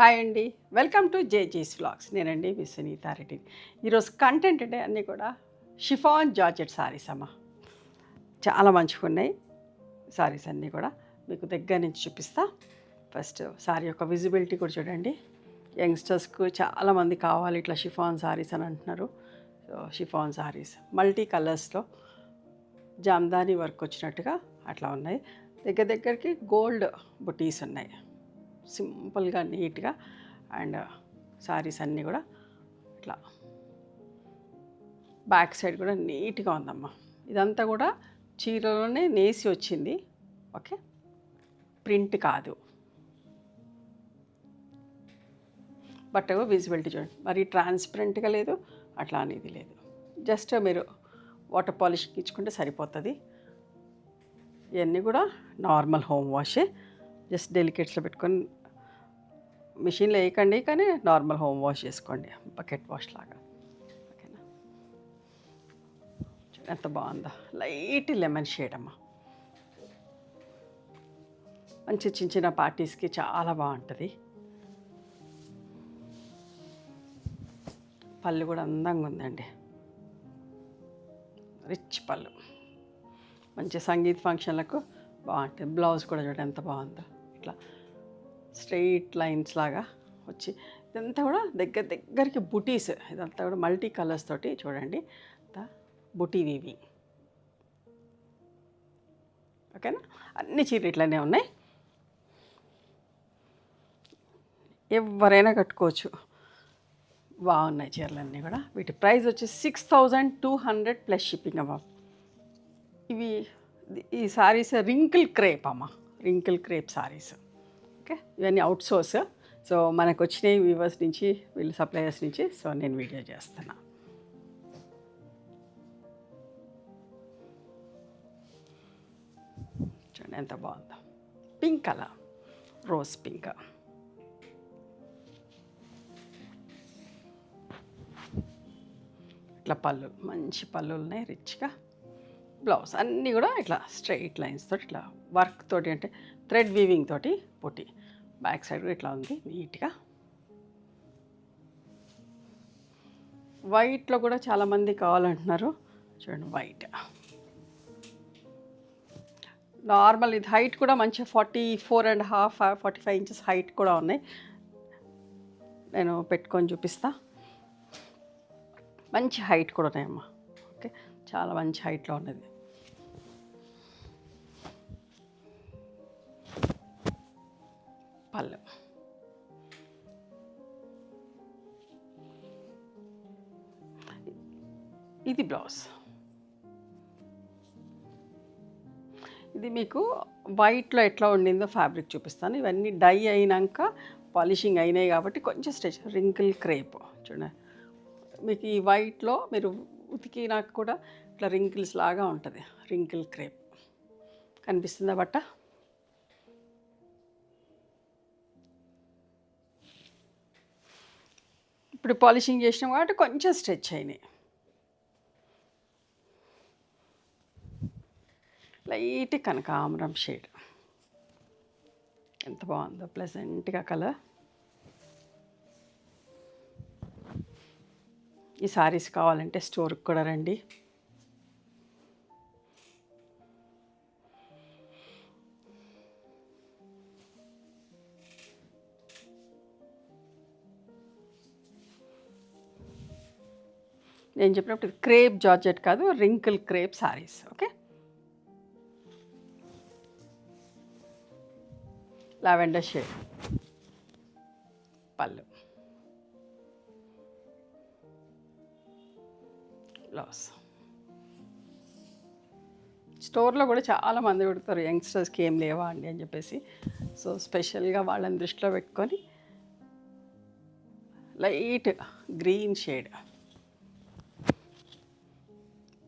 Hi అండి, welcome to జేజీస్ vlogs. నేనండి మీ సునీతారెడ్డి. ఈరోజు కంటెంట్ అంటే అన్నీ కూడా షిఫాన్ జార్జెట్ సారీస్ అమ్మ. చాలా మంచిగా ఉన్నాయి సారీస్ అన్నీ కూడా. మీకు దగ్గర నుంచి చూపిస్తా. ఫస్ట్ సారీ యొక్క విజిబిలిటీ కూడా చూడండి. యంగ్స్టర్స్కు చాలామంది కావాలి ఇట్లా షిఫాన్ సారీస్ అని అంటున్నారు. సో షిఫాన్ సారీస్ మల్టీ కలర్స్లో జామ్దాని వర్క్ వచ్చినట్టుగా అట్లా ఉన్నాయి. దగ్గరికి గోల్డ్ బుటీస్ ఉన్నాయి. సింపుల్గా నీట్గా అండ్ సారీస్ అన్నీ కూడా ఇట్లా బ్యాక్ సైడ్ కూడా నీట్గా ఉందమ్మా. ఇదంతా కూడా చీరలోనే నేసి వచ్చింది. ఓకే, ప్రింట్ కాదు. బట్ విజిబిలిటీ చూడండి, మరి ట్రాన్స్పరెంట్గా లేదు, అట్లా అనేది లేదు. జస్ట్ మీరు వాటర్ పాలిష్ ఇచ్చుకుంటే సరిపోతుంది. ఇవన్నీ కూడా నార్మల్ హోమ్ వాషే. జస్ట్ డెలికేట్స్లో పెట్టుకొని మిషన్లో వేయకండి, కానీ నార్మల్ హోమ్ వాష్ చేసుకోండి, బకెట్ వాష్ లాగా. ఓకేనా, ఎంత బాగుందో. లైట్ లెమన్ షేడ్ అమ్మ. మంచి చిన్న చిన్న పార్టీస్కి చాలా బాగుంటుంది. పళ్ళు కూడా అందంగా ఉందండి, రిచ్ పళ్ళు. మంచి సంగీత్ ఫంక్షన్లకు బాగుంటుంది. బ్లౌజ్ కూడా చూడండి ఎంత బాగుందో. ఇట్లా స్ట్రెయిట్ లైన్స్ లాగా వచ్చి ఇదంతా కూడా దగ్గరికి బుటీస్. ఇదంతా కూడా మల్టీ కలర్స్ తోటి చూడండి, బుటీ వీవింగ్. ఓకేనా, అన్ని చీరలు ఇట్లనే ఉన్నాయి. ఎవరైనా కట్టుకోవచ్చు, బాగున్నాయి చీరలన్నీ కూడా. వీటి ప్రైస్ వచ్చి 6200 ప్లస్ షిప్పింగ్ అమ్మ. ఈ సారీస్ రింకిల్ క్రేప్ అమ్మ, రింకిల్ క్రేప్ సారీస్. ఓకే, ఇవన్నీ అవుట్ సోర్స్. సో మనకు వచ్చినాయి వ్యూవర్స్ నుంచి, వీళ్ళు సప్లయర్స్ నుంచి. సో నేను వీడియో చేస్తున్నా. చూడండి ఎంత బాగుందో. Pink colour, rose pink. ఇట్లా పళ్ళు, మంచి పళ్ళు ఉన్నాయి రిచ్గా. బ్లౌజ్ అన్నీ కూడా ఇట్లా స్ట్రైట్ లైన్స్ తోటి, ఇట్లా వర్క్ తోటి, అంటే థ్రెడ్ వీవింగ్ తోటి పొట్టి. బ్యాక్ సైడ్ కూడా ఇట్లా ఉంది నీట్గా. వైట్లో కూడా చాలామంది కావాలంటున్నారు. చూడండి వైట్ నార్మల్. ఇది హైట్ కూడా మంచి 44.5 45 ఇంచెస్ హైట్ కూడా ఉన్నాయి. నేను పెట్టుకొని చూపిస్తా. మంచి హైట్ కూడా ఉన్నాయమ్మా. ఓకే, చాలా మంచి హైట్లో ఉన్నది. పళ్ళు, ఇది బ్లౌజ్. ఇది మీకు వైట్లో ఎట్లా ఉండిందో ఫ్యాబ్రిక్ చూపిస్తాను. ఇవన్నీ డై అయినాక పాలిషింగ్ అయినాయి కాబట్టి కొంచెం స్ట్రెచ్. రింకిల్ క్రేప్ చూడండి. మీకు ఈ వైట్లో మీరు ఉతికినాక కూడా ఇట్లా రింకిల్స్ లాగా ఉంటుంది. రింకిల్ క్రేప్ కనిపిస్తుందా బట్ట? ఇప్పుడు పాలిషింగ్ చేసినాం కాబట్టి కొంచెం స్ట్రెచ్ అయినాయి. లైట్ కనకాంబరం షేడ్, ఎంత బాగుందో, ప్లెజెంట్గా కలర్. ఈ సారీస్ కావాలంటే స్టోర్కి కూడా రండి. నేను చెప్పినప్పుడు క్రేప్ జార్జెట్ కాదు, wrinkle crepe saris. Okay, lavender shade పళ్ళు, బ్లౌజ్. స్టోర్లో కూడా చాలామంది పెడతారు, యంగ్స్టర్స్కి ఏం లేవా అండి అని చెప్పేసి. సో స్పెషల్గా వాళ్ళని దృష్టిలో పెట్టుకొని లైట్ గ్రీన్ షేడ్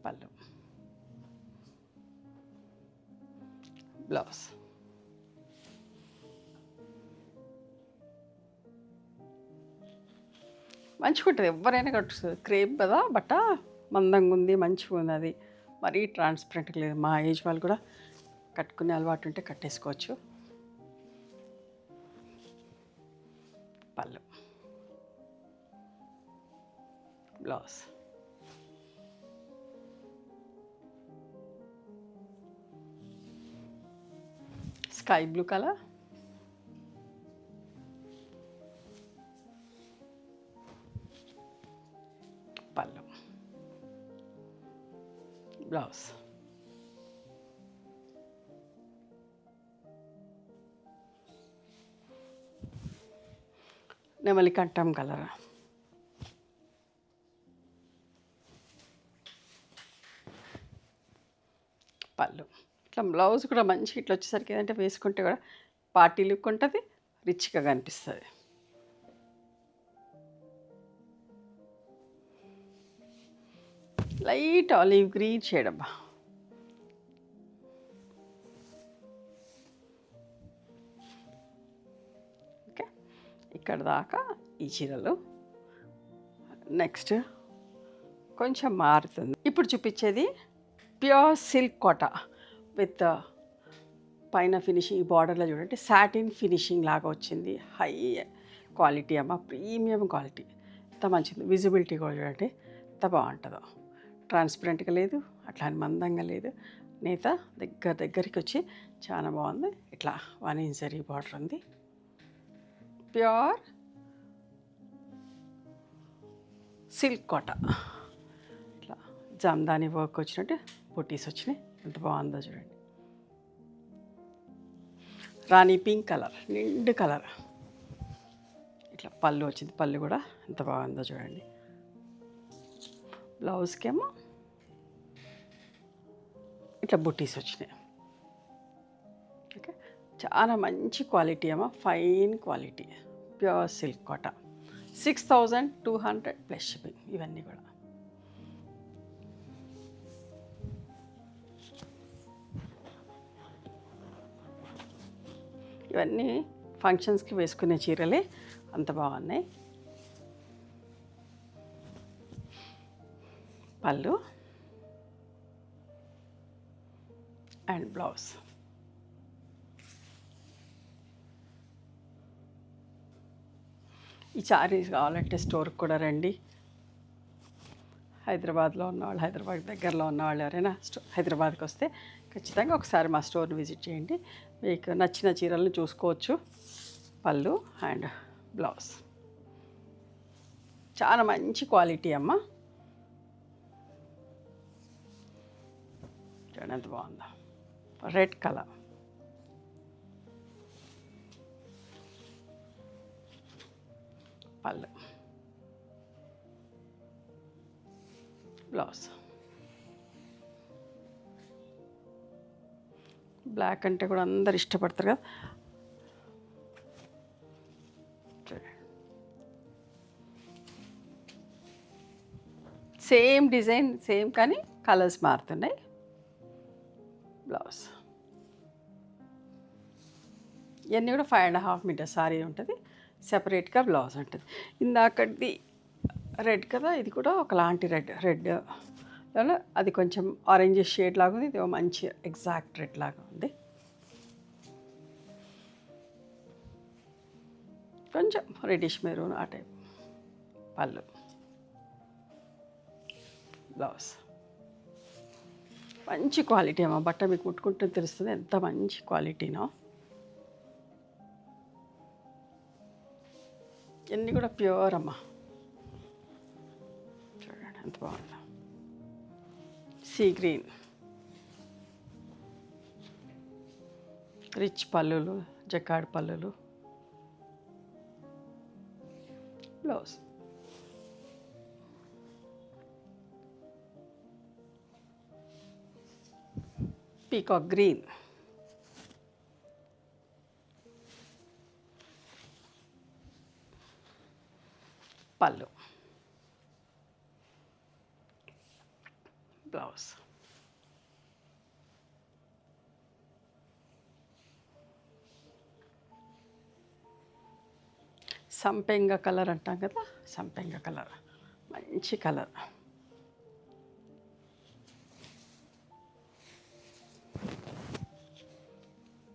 పళ్ళు, బ్లౌజ్. మంచిగా ఉంటుంది, ఎవరైనా కట్టుతుంది. క్రేప్ కదా బట్ట, మందంగా ఉంది, మంచిగా ఉంది. అది మరీ ట్రాన్స్పరెంట్గా లేదు. మా ఏజ్ వాళ్ళు కూడా కట్టుకునే అలవాటు ఉంటే కట్టేసుకోవచ్చు. పళ్ళు, బ్లౌజ్. స్కై బ్లూ కలర్, పళ్ళు, బ్లౌజ్. నెమలి కంఠం కలర్, పళ్ళు. ఇట్లా బ్లౌజ్ కూడా మంచిగా ఇట్లా వచ్చేసరికి ఏదంటే వేసుకుంటే కూడా పార్టీ లుక్ ఉంటుంది, రిచ్గా కనిపిస్తుంది. లైట్ ఆలివ్ గ్రీన్ షేడ్ అబ్బా. ఓకే, ఇక్కడ దాకా ఈ చీరలు. నెక్స్ట్ కొంచెం మారుతుంది. ఇప్పుడు చూపించేది ప్యూర్ సిల్క్ కోట విత్ పైన ఫినిషింగ్ బార్డర్లో చూడండి సాటిన్ ఫినిషింగ్ లాగా వచ్చింది. హై క్వాలిటీ అమ్మ, ప్రీమియం క్వాలిటీ. ఎంత మంచిది. విజిబిలిటీ కూడా చూడండి ఎంత బాగుంటుందో. ట్రాన్స్పరెంట్గా లేదు, అట్లా అని మందంగా లేదు. నేత దగ్గరికి వచ్చి చాలా బాగుంది. ఇట్లా 1 ఇంచ్ జరీ బార్డర్ ఉంది. ప్యూర్ సిల్క్ కోట. ఇట్లా జామ్దాని వర్క్ వచ్చినట్టు బుటీస్ వచ్చినాయి. ఎంత బాగుందో చూడండి. రాణి పింక్ కలర్, నిండు కలర్. ఇట్లా పళ్ళు వచ్చింది. పళ్ళు కూడా ఎంత బాగుందో చూడండి. బ్లౌజ్కేమో ఇట్లా బుటీస్ వచ్చినాయి. ఓకే, చాలా మంచి క్వాలిటీ అమ్మా, ఫైన్ క్వాలిటీ. ప్యూర్ సిల్క్ కోట. 6200 ప్లస్ షిప్పింగ్. ఇవన్నీ కూడా ఇవన్నీ ఫంక్షన్స్కి వేసుకునే చీరలే, అంత బాగున్నాయి. పళ్ళు అండ్ బ్లౌజ్. ఈ శారీస్ కావాలంటే స్టోర్కి కూడా రండి. హైదరాబాద్లో ఉన్నవాళ్ళు, హైదరాబాద్ దగ్గరలో ఉన్నవాళ్ళు ఎవరైనా హైదరాబాద్కి వస్తే ఖచ్చితంగా ఒకసారి మా స్టోర్ని విజిట్ చేయండి. మీకు నచ్చిన చీరలను చూసుకోవచ్చు. పళ్ళు అండ్ బ్లౌజ్. చాలా మంచి క్వాలిటీ అమ్మ. చూడండి ఎంత బాగుందో. రెడ్ కలర్, పళ్ళు, బ్లౌజ్. బ్లాక్ అంటే కూడా అందరు ఇష్టపడతారు కదా. సేమ్ డిజైన్ సేమ్ కానీ కలర్స్ మారుతున్నాయి. బ్లౌజ్. ఇవన్నీ కూడా 5.5 మీటర్స్ సారీ ఉంటుంది. సెపరేట్గా బ్లౌజ్ ఉంటుంది. ఇందాకది రెడ్ కదా, ఇది కూడా ఒకలాంటి రెడ్ అది కొంచెం ఆరెంజ్ షేడ్ లాగా ఉంది. ఇది మంచి ఎగ్జాక్ట్ రెడ్ లాగా ఉంది. కొంచెం రెడ్డిష్ మెరూన్ ఆ టైప్. పళ్ళు, బ్లౌజ్. మంచి క్వాలిటీ అమ్మ. బట్ట మీకు ముట్టుకుంటే తెలుస్తుంది ఎంత మంచి క్వాలిటీనో. ఇవన్నీ కూడా ప్యూర్ అమ్మ. చూడండి ఎంత బాగుందో. సీ గ్రీన్, రిచ్ పళ్ళులు, జకాడ్ పళ్ళులు, బ్లౌజ్. పీకాక్ గ్రీన్, పళ్ళు, బ్లౌజ్. సంపెంగ కలర్ అంటాం కదా, సంపెంగ కలర్ మంచి కలర్.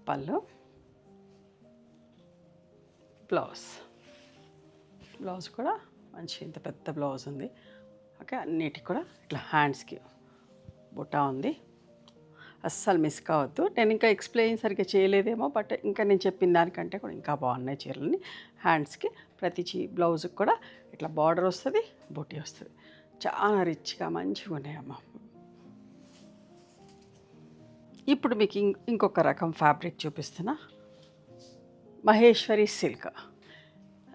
పళ్ళు, బ్లౌజ్. బ్లౌజ్ కూడా మంచి ఇంత పెద్ద బ్లౌజ్ ఉంది. ఓకే, అన్నిటికి కూడా ఇట్లా హ్యాండ్స్కి బుటా ఉంది. అస్సలు మిస్ కావద్దు. నేను ఇంకా ఎక్స్ప్లెయిన్ సరిగ్గా చేయలేదేమో, బట్ ఇంకా నేను చెప్పిన దానికంటే కూడా ఇంకా బాగున్నాయి చీరలని. హ్యాండ్స్కి ప్రతి బ్లౌజ్కి కూడా ఇట్లా బార్డర్ వస్తుంది, బూటీ వస్తుంది. చాలా రిచ్గా మంచిగా ఉన్నాయమ్మ. ఇప్పుడు మీకు ఇంకొక రకం ఫ్యాబ్రిక్ చూపిస్తున్నా. మహేశ్వరి సిల్క్,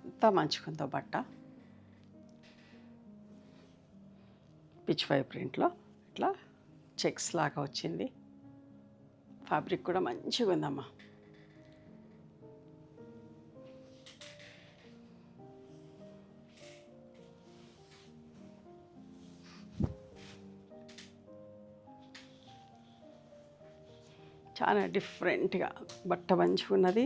ఎంత మంచిగుందో బట్ట. పిచ్ వై ప్రింట్లో ఇట్లా చెక్స్ లాగా వచ్చింది. ఫ్యాబ్రిక్ కూడా మంచిగా ఉందమ్మా. చాలా డిఫరెంట్గా బట్ట మంచిగా ఉన్నది.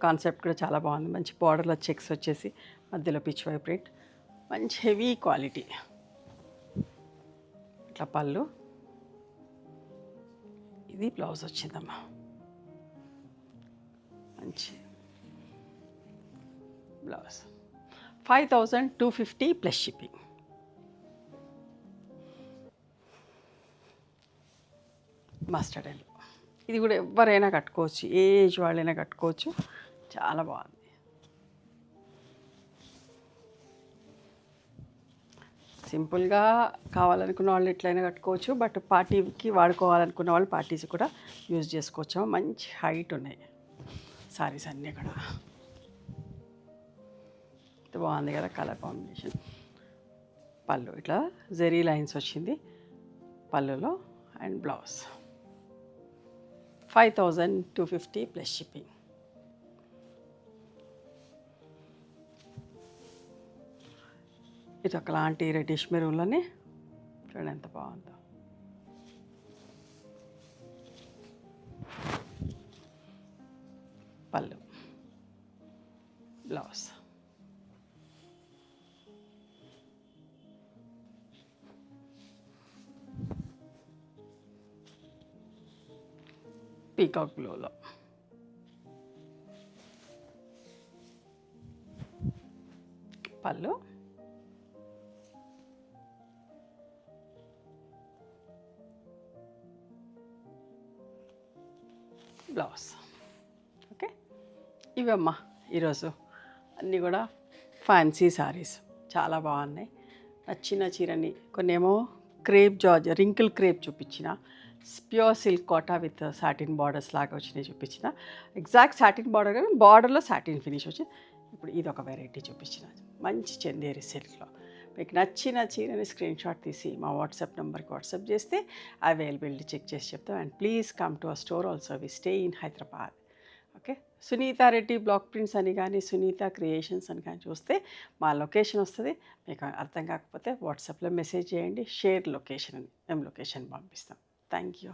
కాన్సెప్ట్ కూడా చాలా బాగుంది. మంచి బార్డర్లో చెక్స్ వచ్చేసి మధ్యలో పిచ్ వై ప్రింట్, మంచి హెవీ క్వాలిటీ. ఇట్లా పళ్ళు, ఇది బ్లౌజ్ వచ్చిందమ్మా. మంచి blouse 5250 plus shipping. Mustard yellow, ఇది కూడా ఎవరైనా కట్టుకోవచ్చు, ఏ ఏజ్ వాళ్ళైనా కట్టుకోవచ్చు. చాలా బాగుంది. సింపుల్గా కావాలనుకున్న వాళ్ళు ఎట్లయినా కట్టుకోవచ్చు, బట్ పార్టీకి వాడుకోవాలనుకున్న వాళ్ళు పార్టీస్ కూడా యూజ్ చేసుకోవచ్చు. మంచి హైట్ ఉన్నాయి సారీస్ అన్నీ కూడా. బాగుంది కదా కలర్ కాంబినేషన్. పళ్ళు ఇట్లా జెరీ లైన్స్ వచ్చింది పళ్ళులో, అండ్ బ్లౌజ్ 5250 ప్లస్ షిప్పింగ్. ఇది ఒకలాంటి రెడ్డిష్ మెరూన్లోనే చూడండి ఎంత బాగుందో. పళ్ళు, బ్లౌజ్. పీకాక్ బ్లూలో పళ్ళు, బ్లౌజ్. ఓకే, ఇవమ్మా ఈరోజు అన్నీ కూడా ఫ్యాన్సీ సారీస్ చాలా బాగున్నాయి. నచ్చిన చీరని కొన్నేమో క్రేప్ జార్జ్ రింకిల్ క్రేప్ చూపించిన, pure silk Kota with satin borders లాగా వచ్చినాయి చూపించిన. ఎగ్జాక్ట్ సాటిన్ బార్డర్ కానీ బార్డర్లో సాటిన్ ఫినిష్ వచ్చి. ఇప్పుడు ఇది ఒక వెరైటీ చూపించిన మంచి చందేరి సిల్క్లో. మీకు నచ్చిన చీరని స్క్రీన్ షాట్ తీసి మా వాట్సాప్ నెంబర్కి వాట్సాప్ చేస్తే అవైలబిలిటీ చెక్ చేసి చెప్తాం. And please come to our store also. We stay in Hyderabad. Okay, Sunita Reddy black prints అని కానీ సునీత క్రియేషన్స్ అని కానీ చూస్తే మా లొకేషన్ వస్తుంది. మీకు అర్థం కాకపోతే వాట్సాప్లో మెసేజ్ చేయండి, షేర్ లొకేషన్ అని, మేము లొకేషన్ పంపిస్తాం. Thank you.